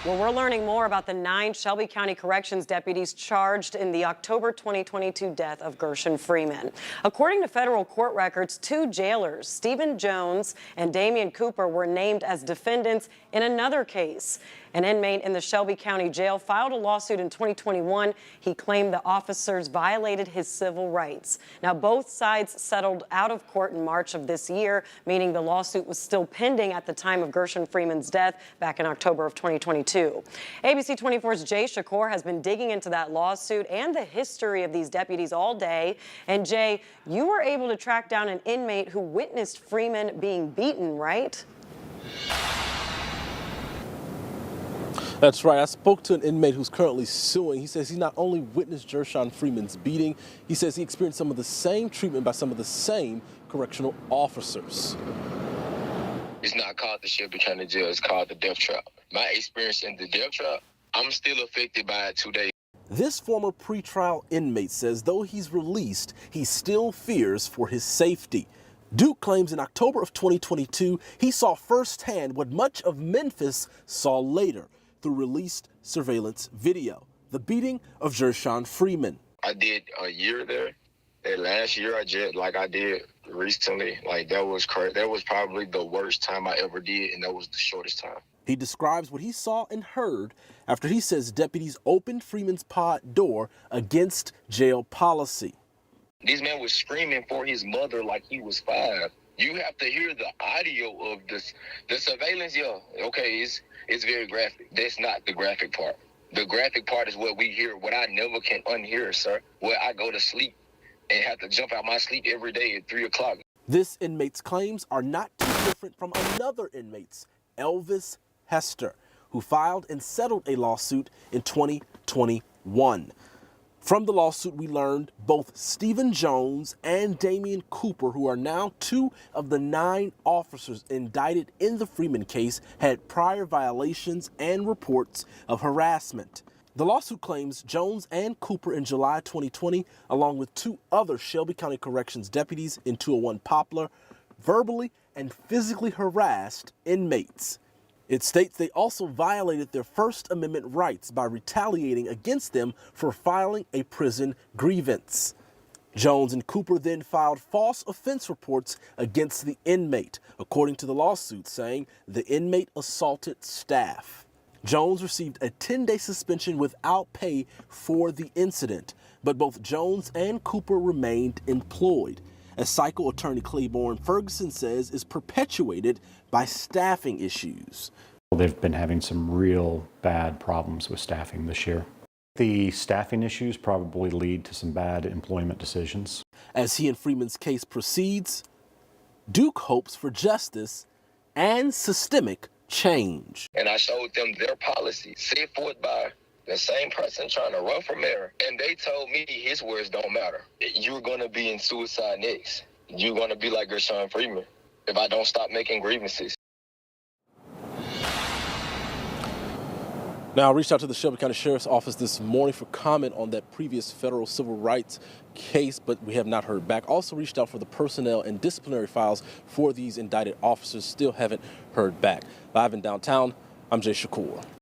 Well, we're learning more about the 9 Shelby County Corrections deputies charged in the October 2022 death of Gershun Freeman. According to federal court records, 2 jailers, Stevon Jones and Damien Cooper, were named as defendants in another case. An inmate in the Shelby County Jail filed a lawsuit in 2021. He claimed the officers violated his civil rights. Now, both sides settled out of court in March of this year, meaning the lawsuit was still pending at the time of Gershun Freeman's death back in October of 2022. ABC 24's Jay Shakur has been digging into that lawsuit and the history of these deputies all day. And Jay, you were able to track down an inmate who witnessed Freeman being beaten, right? That's right. I spoke to an inmate who's currently suing. He says he not only witnessed Gershun Freeman's beating, he says he experienced some of the same treatment by some of the same correctional officers. It's not called the Shelby County Jail, it's called the death trap. My experience in the death trap, I'm still affected by it today. This former pretrial inmate says though he's released, he still fears for his safety. Duke claims in October of 2022, he saw firsthand what much of Memphis saw later through released surveillance video, the beating of Gershun Freeman. I did a year there. That last year I did recently, that was crazy. That was probably the worst time I ever did, and that was the shortest time. He describes what he saw and heard after he says deputies opened Freeman's pod door against jail policy. This man was screaming for his mother like he was 5. You have to hear the audio of this. The surveillance, okay, it's very graphic. That's not the graphic part. The graphic part is what we hear, what I never can unhear, sir. Where I go to sleep and have to jump out my sleep every day at 3 o'clock. This inmate's claims are not too different from another inmate's, Elvis Hester, who filed and settled a lawsuit in 2021. From the lawsuit, we learned both Stevon Jones and Damien Cooper, who are now 2 of the 9 officers indicted in the Freeman case, had prior violations and reports of harassment. The lawsuit claims Jones and Cooper in July 2020, along with 2 other Shelby County Corrections deputies in 201 Poplar, verbally and physically harassed inmates. It states they also violated their First Amendment rights by retaliating against them for filing a prison grievance. Jones and Cooper then filed false offense reports against the inmate, according to the lawsuit, saying the inmate assaulted staff. Jones received a 10-day suspension without pay for the incident, but both Jones and Cooper remained employed. As psycho attorney Claiborne Ferguson says, is perpetuated by staffing issues. They've been having some real bad problems with staffing this year. The staffing issues probably lead to some bad employment decisions. As he and Freeman's case proceeds, Duke hopes for justice and systemic change. And I showed them their policy set forth by the same person trying to run for mayor. And they told me his words don't matter. You're going to be in suicide next. You're going to be like Gershun Freeman if I don't stop making grievances. Now, I reached out to the Shelby County Sheriff's Office this morning for comment on that previous federal civil rights case, but we have not heard back. Also reached out for the personnel and disciplinary files for these indicted officers. Still haven't heard back. Live in downtown, I'm Jay Shakur.